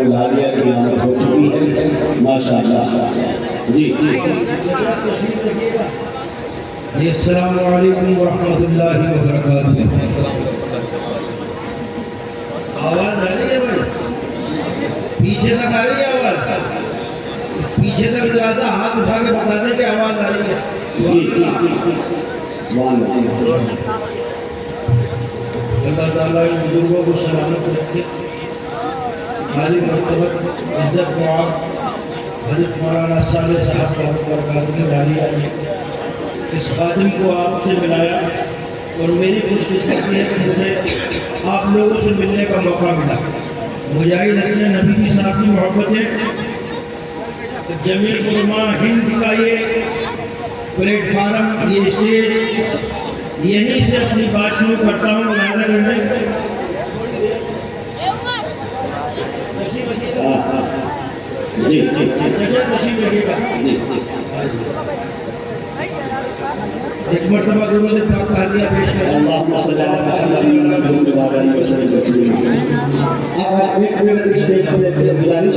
लालिया की आमद हो चुकी है माशाअल्लाह जी। अस्सलामु अलैकुम व रहमतुल्लाहि व बरकातुहू। आवाज आ रही है भाई? पीछे तक आ रही है आवाज? पीछे तक जरा सा हाथ उठा के बता दें कि आवाज आ रही है। अल्लाह ताला इन बुजुर्गों को सलामत रखे, खाली मरतबत इज्जत को आप हज़रत मौलाना साले साहब बरकातुहू लालिया ने इस खादिम को आपसे मिलाया और मेरी खुशकिस्मती है कि मुझे आप लोगों से मिलने का मौका मिला। मुजाहिद हसन नबी की साथ की मोहब्बत है। जमीयत उलमा हिंद का ये प्लेटफार्म, ये स्टेज, यहीं से अपनी बात शुरू करता हूँ। मुलाहिजा करने एक मरतबा दोनों ने पाक तालिया पेश कर अल्लाहुम्मा सल्ली अला मुहम्मद व अला आलिहि वसल्लम तस्लीमा। अब एक मिनट स्टेज से गुजारिश,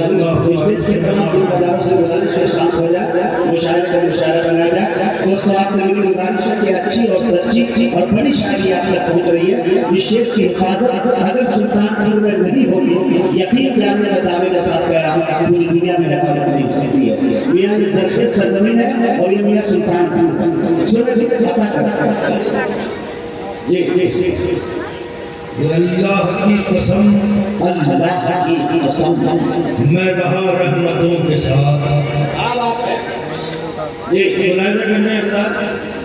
स्टेज से तमाम जिम्मेदारों से गुजारिश है शांत हो जाए, मुशायरे का मुशायरा बना जाए। दोस्तों आपसे मेरी गुजारिश है कि अच्छी और सच्ची और बड़ी शायरी आप तक पहुंच रही है। इस शेर की हिफाजत अगर सुल्तानपुर में नहीं होगी, यकीन जानिए मैं दावे के साथ कह रहा हूँ पूरी दुनिया में हिफाजत नहीं हो सकती है। मियाँ ये सरखेज सरजमीन है और ये मियाँ सुल्तानपुर सुने अता कर अल्लाह की कसम, अल्लाह की कसम मैं रहा रहमतों के साथ। मुलाहिजा करने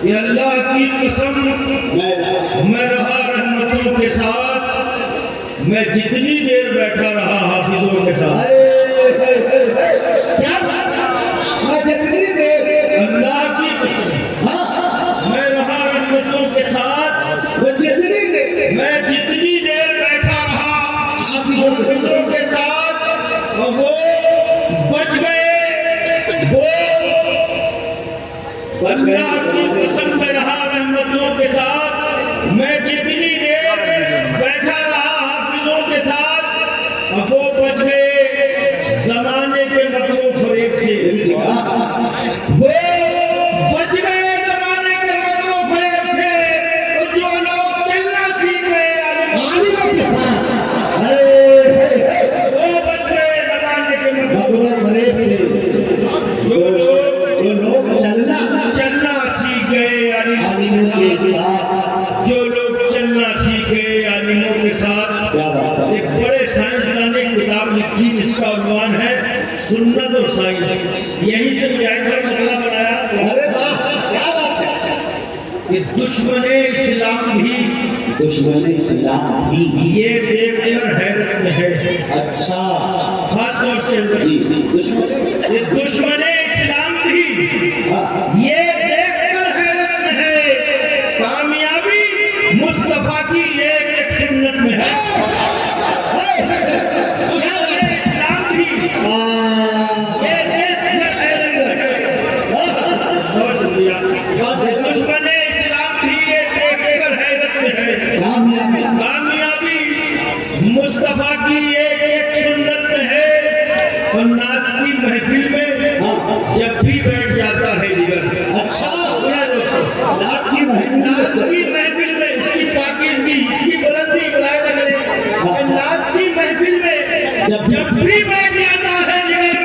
ये अल्लाह की कसम, मैं रहा रहमतों के साथ। मैं जितनी देर बैठा रहा हाफिजों के साथ। क्या मैं जितनी देर, अल्लाह की कसम, मैं रहा रहमतों के साथ। मैं जितनी देर बैठा रहा हाफिजों के साथ, और वो बच गए। वो अल्लाह की कसम में रहा रहमतों के साथ। मैं जितनी देर बैठा रहा हाफिजों के साथ, अब वो बच गए जमाने के मकरू फरेब से। वो बच गए जमाने के मकरू फरेब से। तो जो लोग चलना सीख गए आलिमों के साथ, वो बच गए जमाने के मकरू फरेब से। जो लोग चलना सीख गए आलिमों के साथ, जो लोग चलना सीख गए आलिमों के साथ। एक बड़े साइंसदान ने किताब लिखी जिसका उन्वान है सुन्नत और साइंस। यही से मुजाहिद का मतलब बनाया। अरे वाह क्या बात है। ये दुश्मने इस्लाम भी ये देखकर हैरत में है। अच्छा, खास तौर से ये दुश्मने इस्लाम भी ये देखकर हैरत में है। कामयाबी मुस्तफा की एक सुन्नत में है। इस्लाम भी ये देखकर हैरत में है। बहुत शुक्रिया। दुश्मने इस्लाम भी ये देखकर हैरत में है। कामयाबी मुस्तफा की एक सुन्नत में है। और नात की महफिल में जब भी बैठ जाता है जिगर। अच्छा, नात की महफिल में इसकी पाकीज़गी, इसकी बुलंदी बुलाया करें। नात की महफिल में जब भी बैठ जाता है जिगर,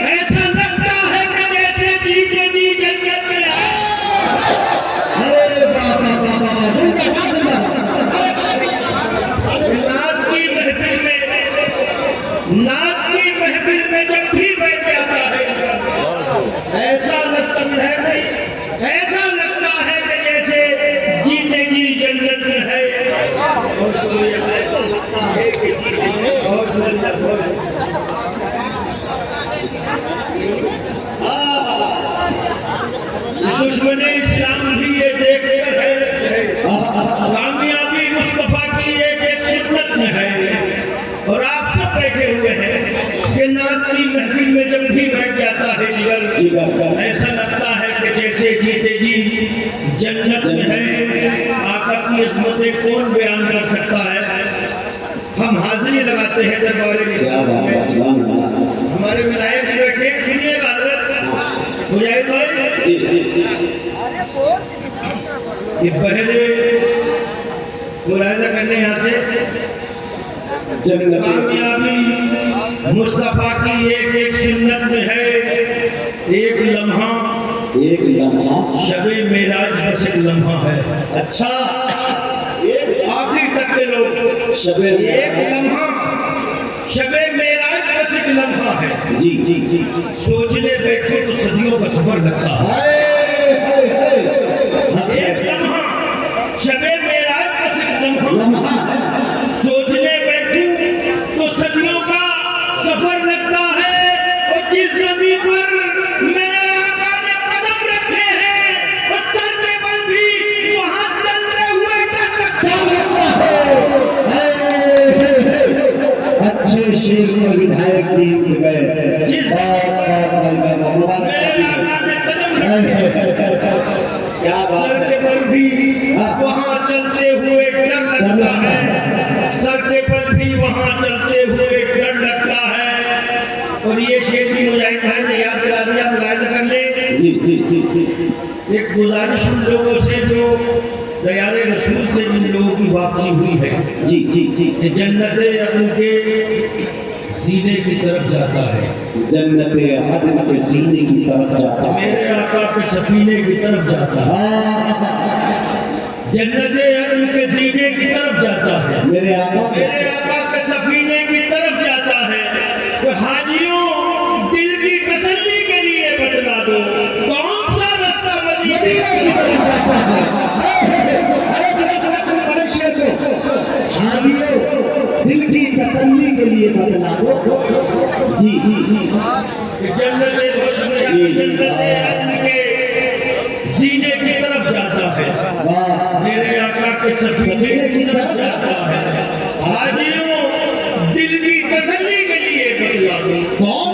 ऐसा लगता है कि जैसे जीते जी जन्नत में है। नात की महफिल में जब भी बैठ जाता है, ऐसा लगता है कि जैसे जीते जी जन्नत में है। दुश्मने इस्लाम भी ये देख कर है। कामयाबी मुस्तफा की एक सुन्नत में है। और आप सब बैठे हुए हैं कि नात की महफिल में जब भी बैठ जाता है जिगर, ऐसा लगता है कि जैसे जीते जी जन्नत में है। आका की इस्मतें कौन बयान कर सकता है। हम हाजिर ताली लगाते हैं दरबार में। हमारे विधायक बैठे, सुनिएगा हजरत मुजाहिद भाई, ये पहले मुलाहिजा करने यहाँ से कामयाबी मुस्तफा की एक एक सुन्नत में है, एक लम्हा शबे मेराज बस एक लम्हा है। अच्छा, आखिर तक के लोग शबे एक लम्हा शबे मेराज बस एक लम्हा है। जी जी जी, सोचने बैठे तो सदियों का सफर लगता है। एक लम्हा शबे मेराज बस एक लम्हा, सोचने बैठूं तो सदियों का सफर लगता है। और जिस जमीन पर मेरे आका ने कदम रखे हैं, उस सर पे बल भी वहां चलते हुए डर लगता है। अच्छे शेर को विधायक जी गए, जिस मेरे आका ने कदम रखे हैं, क्या बात सर के है। बल भी वहां चलते हुए डर लगता है। सर के बल भी वहां चलते हुए डर लगता है। और ये शेर भी मुजाहिद भाई ने याद दिला दिया, मुलाहिजा कर ले। जी जी जी जी, एक गुजारिश उन लोगों से जो दयारे रसूल से जिन लोगों की वापसी हुई है, जी जी जी, ये जन्नत अदन के सीने की तरफ जाता है, जन्नत अदन के सीने की तरफ जाता है, मेरे आका के सफीने की तरफ जाता है। जन्नत अदन के सीने की तरफ जाता है, मेरे आका के सफीने की तरफ जाता है। तो हाजियों, दिल की तसल्ली के लिए बतला दो, कौन सा रास्ता मदीने की तरफ जाता है। बड़े शेर को हाजियों, दिल की तसल्ली के लिए बतला दो। जी जी जी, जन्नत अदन के सीने की तरफ जाता है, वाह, मेरे आका के सफीने की तरफ जाता है। हाजियों, दिल की तसल्ली के लिए बतला दो, कौन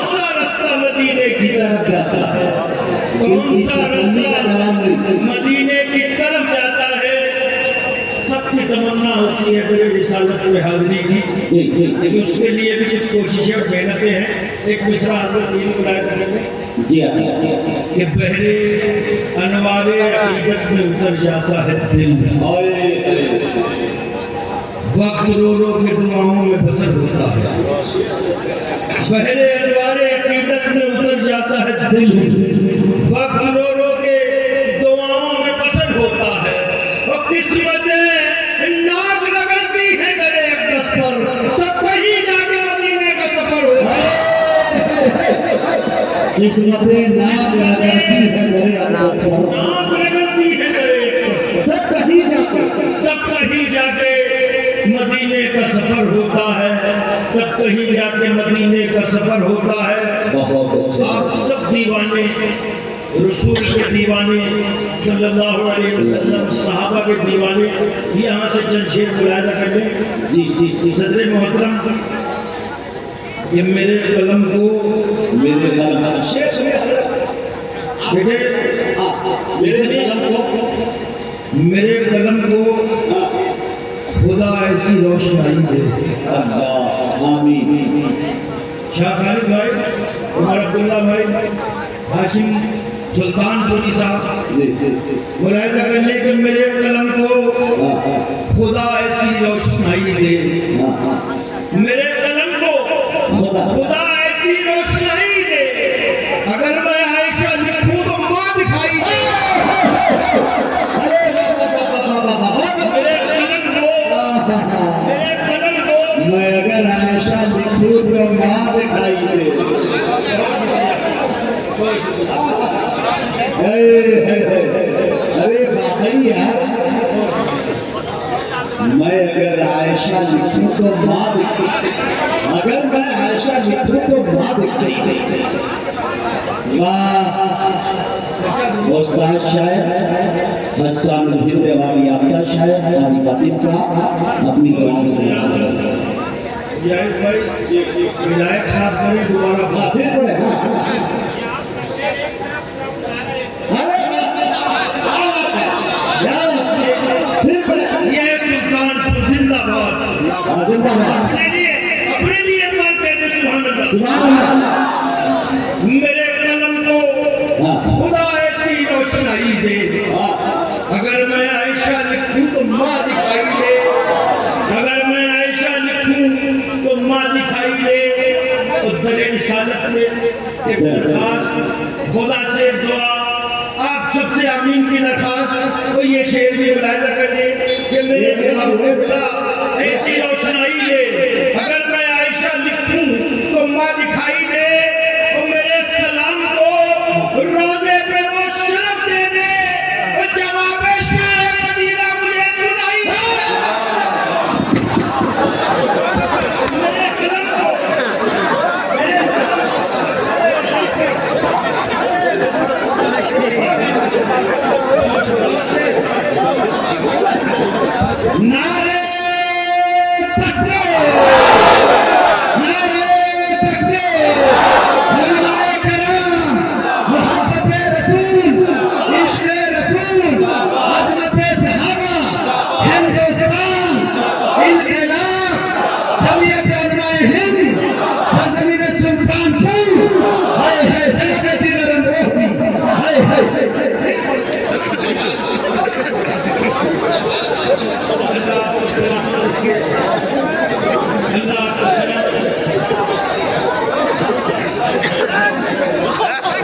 सा रास्ता मदीने की तरफ जाता है, कौन सा तसल्ली का रास्ता जवाब नहीं। मदीने की तरफ जाता है। सबकी तमन्ना होती है मेरे रिसालत में हाजिरी की, जी जी लेकिन उसके लिए भी कुछ कोशिशें और मेहनतें हैं। एक मिसरा हजरत ये बुलाया करेंगे जी हाँ, कि बहरे अनवारे हकीकत में उतर जाता है दिल, और वक्त रो रो के दुआओं में बसर होता है। बहरे अनवारे हकीकत में उतर जाता है दिल, वक्त रो रो के दुआओं में बसर होता है। और किस्मतें नाक रगड़ती है मेरे अक़दस पर, तब कहीं जाके मदीने का सफर होता है। किस्मतें नाक लगाती है मेरे अक़दस पर, नाक रगड़ती है मेरे अक़दस पर, तब कहीं जाके मदीने का सफर होता है। तब कहीं जाके मदीने का सफर होता है। बहुत अच्छा। आप सब दीवाने, रसूल के दीवाने, सल्लल्लाहु अलैहि वसल्लम, सहाबा के दीवाने, यहाँ से चंद शेर मुलाहिजा कर लें। जी जी जी, सदर मोहतरम, ये मेरे कलम को मेरे कलम शेर सुनिए बेटे, मेरे कलम को खुदा ऐसी रोशनाई दे। अल्लाह आमीन। शाह खालिद भाई, उमर अब्दुल्ला भाई, हाशिम सुल्तानपुरी साहब, जी जी जी, मुलाहिजा कर ले कि मेरे कलम को हाँ खुदा ऐसी रोशनाई दे। हाँ, मेरे कलम को खुदा ऐसी रोशनाई दे, अगर मैं आयशा लिखूं तो माँ दिखाई दे। अरे मेरे कलम को मैं अगर आयशा लिखूं तो माँ दिखाई दे। अरे वाकई यार, मैं अगर आयशा लिखूं तो माँ दिखती, अगर मैं आयशा लिखूं तो माँ दिखती। वाह, उस्ताद शायर हसन हिंद वाली आपका शायर हमारी बातिन साहब अपनी कलाम से विधायक भाई, विधायक साहब करें दोबारा बात। फिर पढ़े। अरे फिर पढ़े। ये सुल्तानपुर जिंदाबाद, जिंदाबाद अपने लिए मानते हैं सुभान अल्लाह। सुभान अल्लाह। मेरे कलम को खुदा ऐसी रोशनाई दे, अगर मैं आयशा लिखूं तो माँ दिखाई दे, अगर मैं आयशा लिखूं तो माँ दिखाई दे। तो दर रिसालत में एक दरखास्त, खुदा से दुआ, आप सबसे आमीन की दरखास्त। तो ये शेर भी मुलायदा कर दे कि मेरे कलम को खुदा ऐसी रोशनाई दे, अगर मैं आयशा लिखूं तो माँ दिखाई दे। तो मेरे सलाम को रोजे पे वो शरफ दे दे, वो जवाब शाह मदीना मुझे सुनाई है। मेरे कलम को नारे तकबीर, नारे तकबीर, उलमाए किराम, मोहब्बत रसूल, इश्क़ रसूल, अज़मत सहाबा, हिंदुस्तान, इनक़िलाब, जमीयत उलमाए हिंद, सरज़मीन सुल्तानपुर, हाय हाय जनाब दिलरम रोहती, हाय हाय।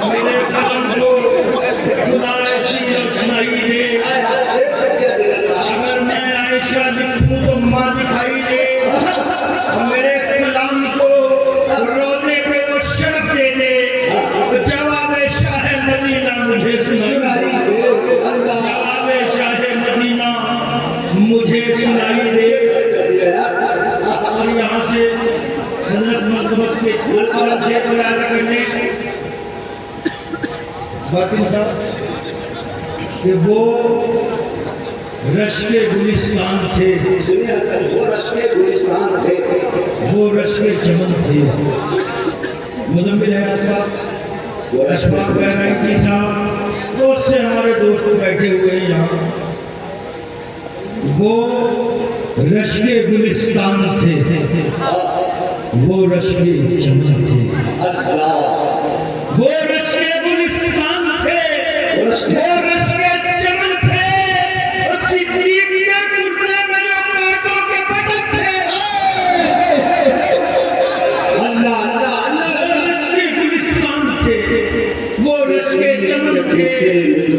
मेरे कलम को खुदा ऐसी रोशनाई दे, अगर मैं आयशा लिखूं तो माँ दिखाई दे। मेरे सलाम को रोजे पे वो शरफ दे दे, तो जवाब शाह मदीना मुझे सुनाई दे, जवाब शाह मदीना मुझे सुनाई दे। और यहाँ से हजरत मरतबत के अल्लाह से मुलाज़ा करने बातिल साहब कि वो रश्के गुलिस्तान थे, वो रश्के गुलिस्तान थे, वो रश्के चमन थे। मुजम्मिल है अशफाक बहराइची साहब, बहुत से हमारे दोस्त बैठे हुए हैं यहाँ। वो रश्के गुलिस्तान थे, वो रश्के चमन थे, वो रश्के गुलिस्तान थे, वो रश्के चमन थे। सिद्दीक के कुर्ते में जो कांटों के बटन थे, अल्लाह अल्लाह अल्लाह। रश्के गुलिस्तान थे, वो रश्के चमन थे।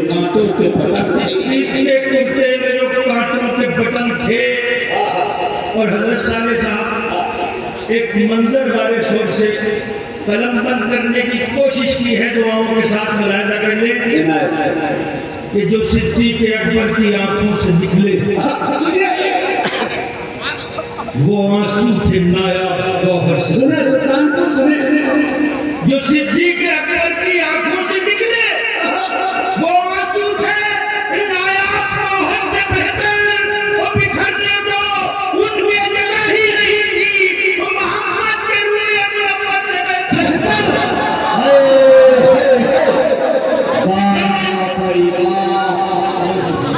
कांटों के बटन, सिद्दीक के कुर्ते में जो कांटों के बटन थे। और हजरत साले साहब एक मंजर वाले शोर से कलम बंद करने की कोशिश की है, दुआओं के साथ मुलायदा करने कि जो सिद्दीक़ अकबर की आंखों से निकले वो आंसू थे नायाब गौहर से। सुने सुल्तानपुर सुने, जो सिद्दीक़ अकबर की आंखों से निकले वो आंसू थे नायाब गौहर से बेहतर, वो बिखरने को उनकी जगह ही नहीं थी, वो मोहम्मद के रूए मुनव्वर से बेहतर।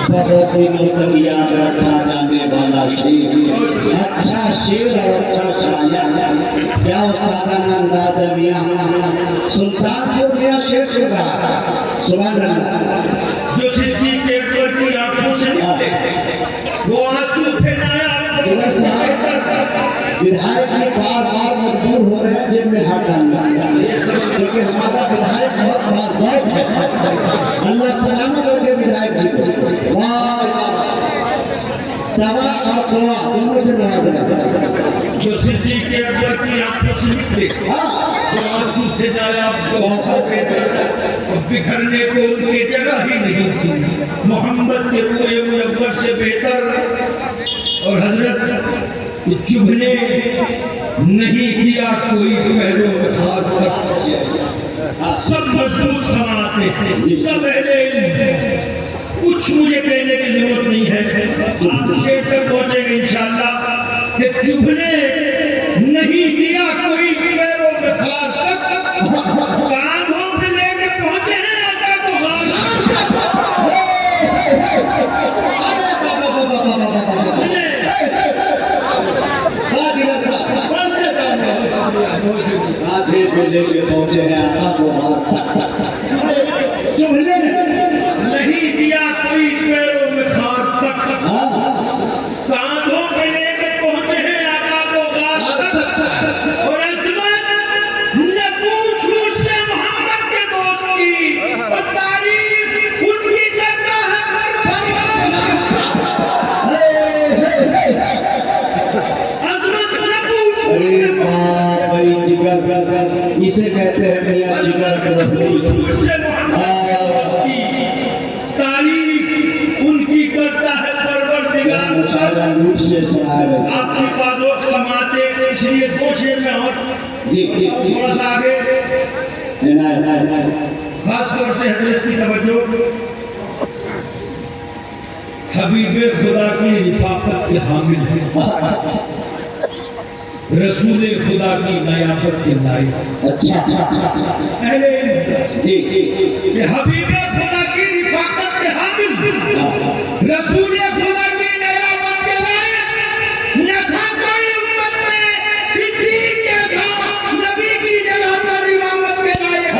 बहुत दिनों तक याद रखा जाने वाला शेर, अच्छा शेर और अच्छा शायर। क्या उस्तादाना अंदाज़ है मियां, सुल्तानपुर मियां शेर सुन रहा है। सुभान अल्लाह। जो सिद्दीक़ अकबर की आंखों से निकले वो आंसू थे नायाब गौहर से बेहतर। विधायक ने बार बार मजबूर हो रहे हैं जेब में हाथ डालना, क्योंकि हमारा विधायक बहुत बाज़ौक़ है। अल्लाह सलामत करके विधायक जी को दवा और दुआ दोनों से नवाजा। जो सिद्दीक़ अकबर की आंखों से निकले वो आंसू थे नायाब गौहर से बेहतर, और बिखरने को उनकी जगह ही नहीं थी, मोहम्मद के रूए मुनव्वर से बेहतर। और हजरत चुभने नहीं किया कोई पैरों में हाथ तक, सब मजबूत समाते थे, सब अहले इल्म। कुछ मुझे कहने की जरूरत नहीं है, आप शेर तक पहुंचेंगे इंशाअल्लाह कि चुभने नहीं दिया कोई पैरों में हाथ तक, कांधों पे लेके पहुंचे हैं आका को कांधे पे लेके पहुंचे हैं आका को चुभने नहीं दिया कोई पैरों में खार तक, कांधों पे लेके पहुंचे हैं आका को गार तक। और अजमत न पूछ मुझसे मोहम्मद के दोस्त की, और तारीफ उनकी करता है अजमत न पूछ अरे भाई जिगर इसे कहते हैं मियां जिगर मुझसे मोहम्मद के दोस्त की तारीफ उनकी करता है परवरदिगार। लूट से सुना रहे आपकी बातों समाते, इसलिए दो शेर में और जी जी थोड़ा सा आगे खास तौर से हजरत की तवज्जो, हबीबे खुदा की रिफाकत के हामिल है, रसूले खुदा की नयाफत के लायक। अच्छा पहले जी जी ये हबीबे खुदा की रिफाकत के हामिल, रसूले खुदा की नयाफत के लायक। न था कोई उम्मत में सिद्दीक जैसा, नबी की जगह पर इमामत के लायक।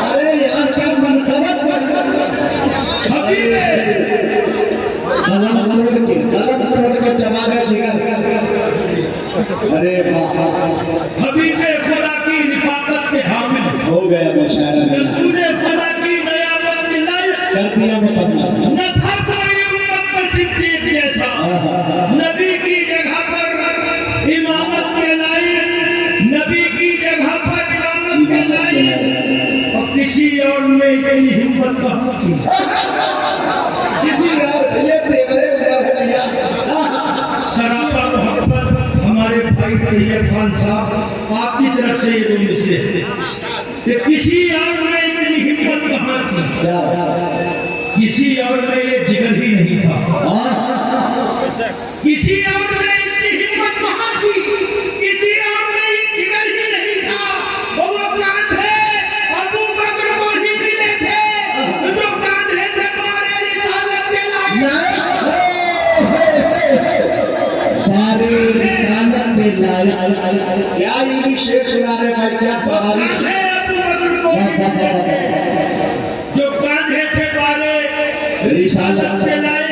अरे यार क्या मनकबत हबीबे कलम तोड़ के चबा गए जिगर। अरे हबीबे खुदा की रिफाकत के हामिल, हो गया मुशायरा रसूले खुदा की नयामत के लायक। कर दिया मुकम्मल। न था कोई उम्मत में सिद्दीक जैसा, नबी की जगह पर इमामत के लायक, नबी की जगह पर इमामत के लायक। और किसी और में इतनी हिम्मत कहाँ थी, किसी और ये तेवरे उधर है भैया। सरापा मोहब्बत हमारे भाई तैयब खान साहब आपकी तरफ से ये दो मिसरे कि किसी और में इतनी हिम्मत कहाँ थी, किसी और में ये जिगर ही नहीं था, किसी और में इतनी हिम्मत कहाँ थी, किसी और में ये जिगर ही नहीं था। वो कांधे अबू बकर को ही मिले थे, जो कांधे थे मारे रिसालत के लायक। क्या ये भी शेर सुना रहे भाई, क्या कमाल कांधे अबू बकर को ही मिले थे, जो कांधे थे मारे रिसालत के लायक।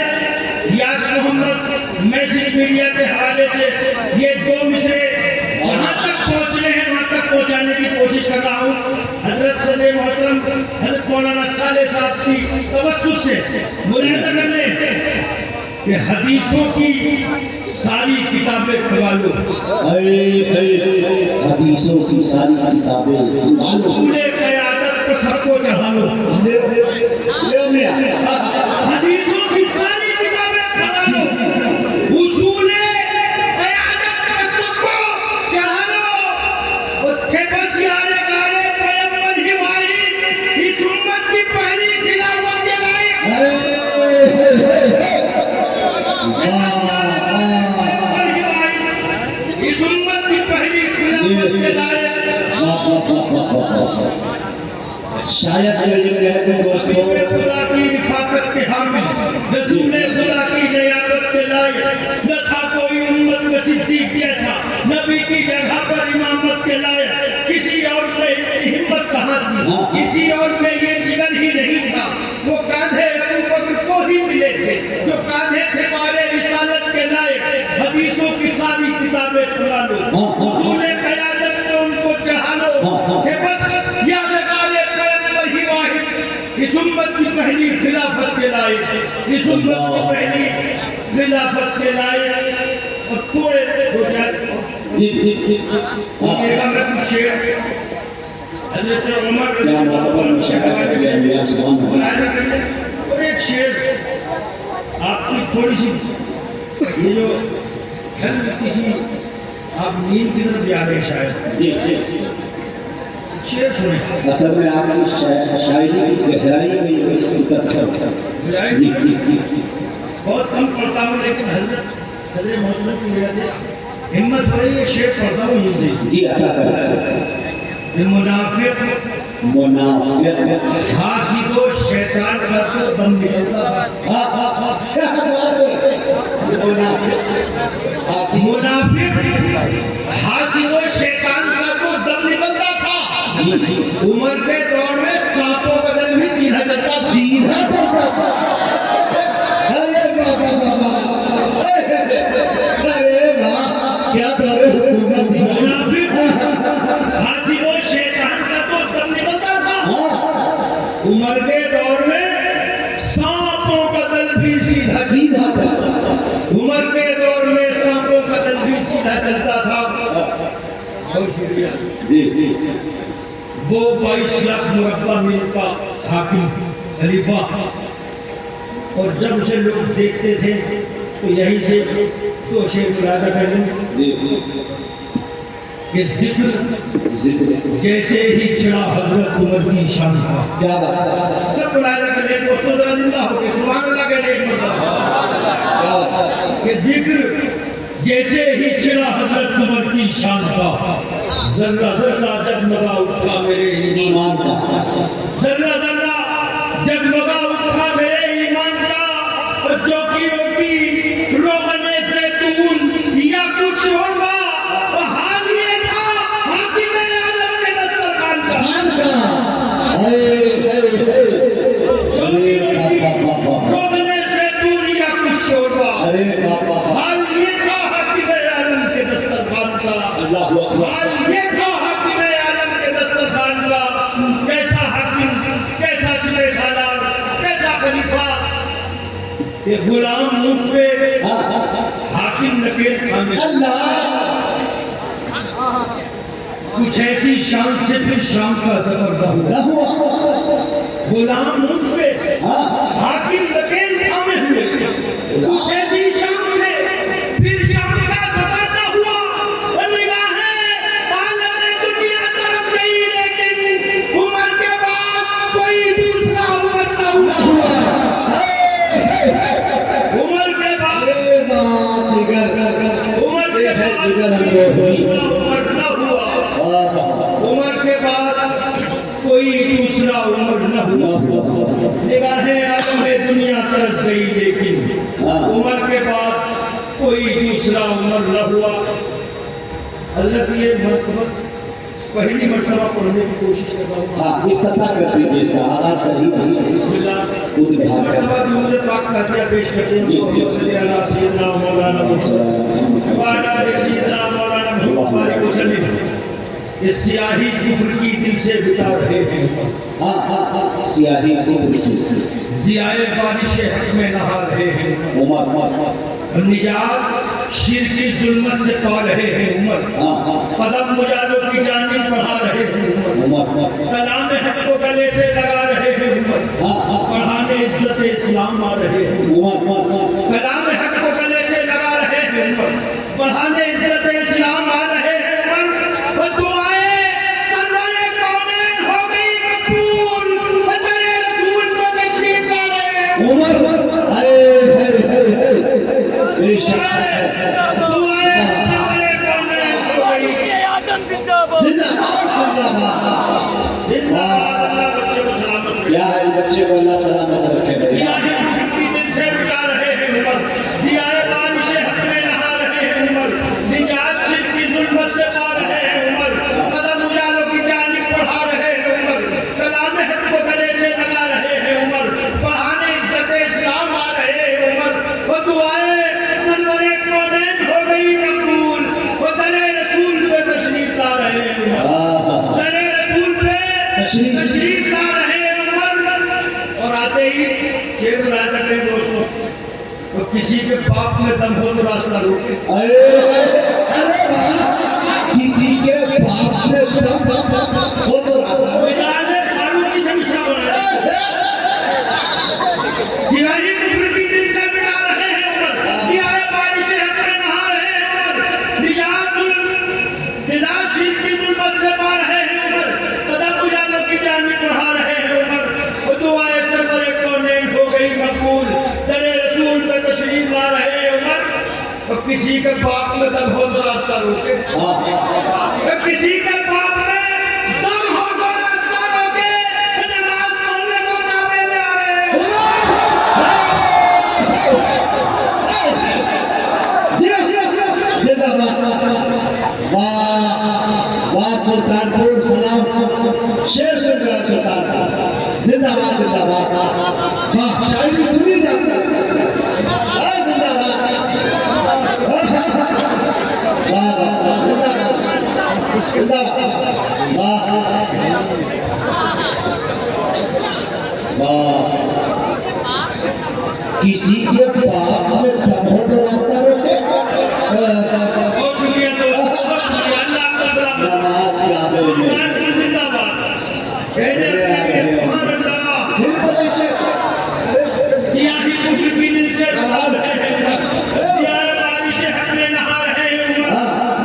यास मोहम्मद मैसेज मीडिया के हवाले से ये दो मिसरे जहाँ तक पहुँचने हैं वहाँ तक पहुँचाने की कोशिश कर रहा हूँ। हजरत सदर मोहतरम हजरत मौलाना साले साहब की तवज्जो से मुलाहिजा कर लें कि हदीसों की सारी किताबें खुला लो, हदीसों की सारी किताबें उसूले क़यादत को सबको चढ़ा लो। हदीसों की सारी किताबें खुला लो, उसूले क़यादत को सबको चढ़ा लो। उसके बस यारे गारे पैगंबर की वाही इस उम्मत की पहली खिलाफत के लायक। इस उम्मत की पहली खिलाफत के लायक। शायद ये कहते दोस्तों खुदा की रिफाकत के हामिल, रसूले खुदा की नयामत के लायक। न था कोई उम्मत में सिद्दीक जैसा, नबी की जगह पर इमामत के लायक। किसी और में इतनी हिम्मत कहाँ थी, किसी और में ये जिगर ही नहीं था। वो कांधे अबू बकर को ही मिले थे, जो कांधे थे मारे रिसालत के लायक। हदीसों की सारी किताबें खुला लो, उसूले क़यादत को उनको चढ़ा लो कि बस यादगारे पैगंबर ही वाहिद इस उम्मत की पहली खिलाफत के लायक, इस उम्मत की पहली खिलाफत के लायक। और थोड़े दो चार मैं कुछ शेर हज़रत उमर और एक शेर आपकी थोड़ी सी ये जो किसी आप नींद की तरफ जा रहे हैं शायद, शेर सुने। असल में आपकी शायरी की गहराई में बहुत कम पढ़ता हूँ, लेकिन हजरत मोहम्मद की वजह से हिम्मत हो रही है, शेर पढ़ता हूँ यहीं जी अता मुनाफिक हासिदो शैतान का तो दम निकलता है। मुनाफिक उमर के दौर में सांपों का दल भी सीधा चलता सीधा चलता था। अरे बाबा बाबा, अरे वाह, क्या दौरे हुकूमत थी। मुनाफिक हाजी और शैतान का तो दम निकलता था। उमर के दौर में सांपों का दल भी सीधा सीधा चलता था। उमर के दौर में सांपों का दल भी सीधा चलता था। बहुत शुक्रिया। जी वो 22 लाख मुरब्बा मील का हाकिम खलीफा, और जब उसे लोग देखते थे तो यहीं से तो शेख मुलादा कर कि जिक्र जैसे ही छिड़ा हजरत उमर की शान का। क्या बात, सब मुलादा करने दोस्तों जरा जिंदा हो के सुभान अल्लाह कहने एक मरतबा कि जिक्र जैसे ही छिड़ा हजरत उमर की शान का, जर्रा जर्रा जगमगा उठा मेरे ईमान का, जर्रा जर्रा जगमगा उठा मेरे ईमान का, और जो की रोटी रोगने जैतून या कुछ शोरबा, और हाल ये था हाकिम आलम के दस्तरखान का। जो की रोटी रोगने जैतून या कुछ शोरबा, अरे बाबा, हाल ये था हाकिम आलम के दस्तरखान का। अल्लाहु अकबर। हाल ये था हाकिम आलम के दस्तरखान का। कैसा हाकिम, कैसा सिपह सालार, कैसा खलीफा, ये गुलाम मुख पे हाकिम नकेल खाने। अल्लाह, कुछ ऐसी शान से फिर शाम का जबरदस्त गुलाम मुख पे हाकिम नकेल थामे हुए। कुछ ऐसी शान से फिर शाम का सफर न हुआ, और निगाहें आलम दुनिया तरफ गई, लेकिन उमर के बाद कोई दूसरा उमर न हुआ। उमर के बाद उमर के बाद दूसरा उमर न हुआ। उमर के बाद कोई दूसरा उमर न हुआ। निगाहें आलम दुनिया तरस गई, लेकिन उमर के बाद कोई दूसरा उमर न हुआ। अल्लाह की ये मर्तबा पहली मर्तबा पढ़ने की कोशिश कर रहा हूँ। हाँ, इफ्तिताह कर दीजिए इसका आगाज़ सही नहीं है। बिस्मिल्लाह। खुद भाग कर। मर्तबा दूसरे पाक कातिया पेश करते हैं। सल्लल्लाहु मौलाना मुहम्मद व अला सय्यिदना मौलाना मुहम्मद बारिक वसल्लम। ये स्याही कुफ्र की दिल से बिता रहे हैं। हाँ हाँ हाँ, सियाही कुफ्र की, जियाए बारिश हक में नहा रहे हैं। उमर, निजात शिर की जुल्मत से पा रहे हैं। उमर हाँ हाँ, कदम मुजालों की जानिब बढ़ा रहे हैं। उमर, कलाम हक को गले से लगा रहे हैं। उमर हाँ हाँ, पढ़ाने इज्जत इस्लाम आ रहे हैं। उमर, कलाम हक को गले से लगा रहे हैं। उमर पढ़ाने इज्जत इस्लाम आ रहे हैं। उमर वो दुआएं सरवरे कौनैन हो गई कबूल, तेरे रसूल को तशरीफ ला रहे हैं। उमर, बेशक दुआएं सरवरे कौनैन हो गई। आजम जिंदाबाद। जिंदाबाद, जिंदाबाद। अल्लाह बच्चे को सलामत रखे। क्या है, बच्चे को अल्लाह सलामत रखे। जियाए की दिल से बिता रहे हैं। उमर जियाए बारिश हक में नहा रहे हैं। उमर निजात शिर की जुल्मत से पा रहे हैं। उमर कदम उजालों की जानिब बढ़ा रहे हैं। उमर कलाम हक को गले से लगा रहे हैं। उमर पढ़ाने इज्जत इस्लाम आ रहे हैं। उमर वो दुआएं सरवरे कौनैन हो गई मकबूल, वो दरे रसूल पे तशरीफ ला रहे हैं। उमर दरे रसूल पे तशरीफ ला रहे हैं। उमर और आते ही शेर राजा के दोस्तों, तो किसी के बाप में दम हो तो रास्ता रोके। अरे वाह, किसी के बाप में वो तो मिजाज फारूकी से मिश्रा बनाया। सियाही कुफ्र की दिल से मिटा रहे हैं। उमर जियाए बारिश हक में नहा रहे हैं। उमर निजात शिर की जुल्मत से पा रहे हैं। उमर कदम उजालों की जानिब बढ़ा रहे हैं। उमर वो दुआएं सरवरे कौनैन हो गई मकबूल, दरे रसूल पे तशरीफ ला रहे हैं। उमर तो किसी के बाप में दम हो तो रास्ता रोके। तो किसी के बाप में दम हो तो रास्ता रोके। नमाज पढ़ने को काबे में आ रहे हैं। जिंदाबाद, वाह वाह, सुल्तानपुर सलाम। शेर सुन रहा सुल्तान का जिंदाबाद जिंदाबाद वाह शायरी सुनी जाती जिंदाबाद वाह वाह जिंदाबाद जिंदाबाद वाह वाह किसी के बाप में दम हो तो रास्ता रोके बहुत शुक्रिया दोस्तों, बहुत शुक्रिया। अल्लाह आपको सलामत रखे। नमाज याद हो जिंदाबाद। कहते हैं सुभान अल्लाह। सियाही कुफ्र की दिल से डरा रहे हैं, सियाह बारिश हक में नहा रहे हैं उमर,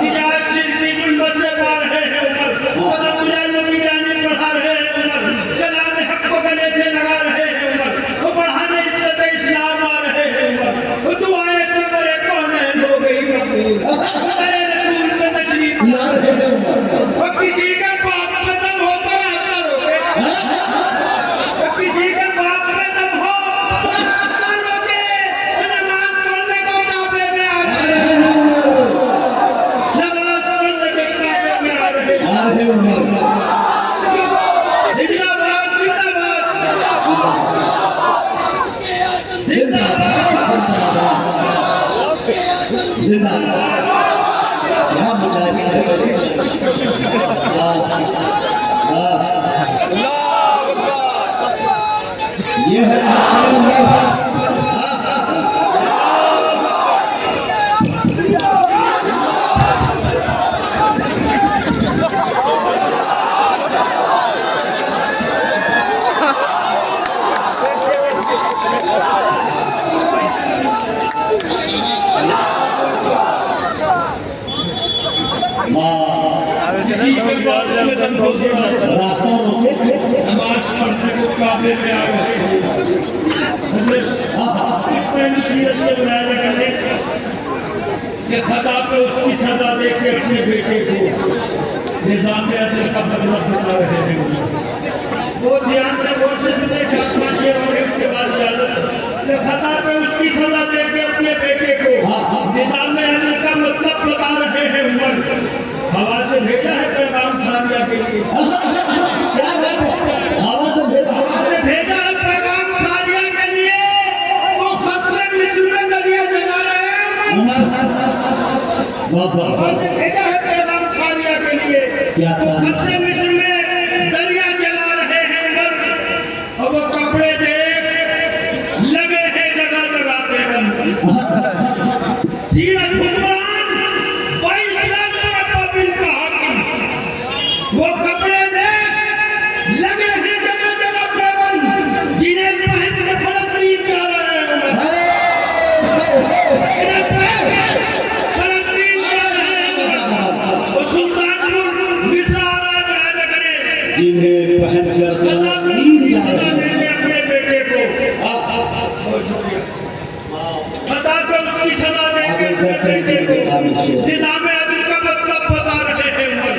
निजात शिरकी गुल्बत से पा रहे हैं उमर, कदम मुजाहिदों की जानिब बढ़ा रहे हैं उमर, कलाम हक को गले से लगा रहे हैं उमर, वो बढ़ाने इज्जत इस्लाम आ रहे हैं उमर, वो दुआएं सफरे कौन है हो गई कबूल, हमारे रसूल पे तशरीफ ला रहे हैं उमर, वो किसी का बाप में दम हो तो रास्ता रोके, वो किसी का बाप में दम हो तो रास्ता रोके, नमाज पढ़ने को काबे में आ रहे हैं, नमाज पढ़ने को काबे में आ रहे हैं। जिंदाबाद जिंदाबाद जिंदाबाद क्या मुजाहिद ये है किसी के बाप में दम हो तो रास्ता रोके नमाज पढ़ने को काबे में आ रहे हैं। सीरत में मुलायजा करने कि खता पे उसकी सजा दे के अपने बेटे को निजाम अदल का बदला बता रहे हैं। वो ध्यान से कोशिश में 4-5 शेर और उसके बाद इजाजत कि खता पे उसकी सजा दे के अपने बेटे को निजाम अदल का मतलब बता रहे हैं उमर। हवा से भेजा है पैगाम सारिया के लिए। क्या बात है हवा से भेजा है पैगाम सारिया के लिए। वो खत से मिस्र में दरिया जला रहे हैं हवा से भेजा है पैगाम सारिया के लिए। क्या वो खत से मिस्र में दरिया जला रहे हैं उमर। और वो कपड़े देख लगे हैं जगह जगह पे बंद। सीरत हुक्मरान इस्लाम का बिल का हाकिम। वो कपड़े देख लगे हैं जगह जगह पे बंद, जिन्हें पहन के फलस्तीन जा रहे हैं जिन्हें पहन के फलस्तीन जा रहे हैं। वो सुल्तानपुर मिस्र आ रहा है मुलाहिजा करें, जिन्हें पहन कर फलस्तीन जा रहे हैं अपने बेटे को। बहुत शुक्रिया। खता पे उसकी सजा देके अपने बेटे को निजाम अदल का मतलब बता रहे हैं उमर।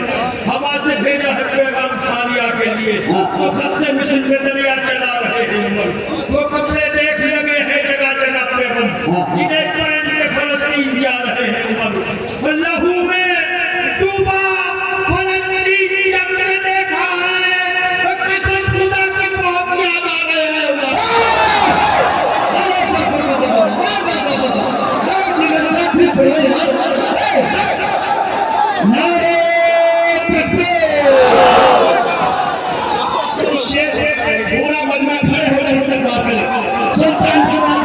हवा से भेजा है पैगाम सारिया के लिए। वो खत से मिस्र में दरिया चला रहे हैं उमर। वो कपड़े देख लगे हैं जगह जगह पे बंद, जिन्हें पहन के फलस्तीन जा रहे हैं उमर। लहू में डूबा फलस्तीन जब ने देखा है तो कसम खुदा की बहुत याद आ रहे हैं उमर। पूरा मन में खड़े हो रहे हैं बात करें सुल्तान की बात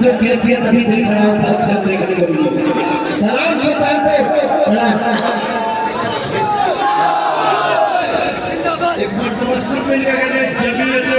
जो कैफियत अभी देख रहा हूँ बहुत कम देखने को मिली। सलाम सुल्तान को सलाम। और तवस्सुल मिल गया कहते हैं जमीयत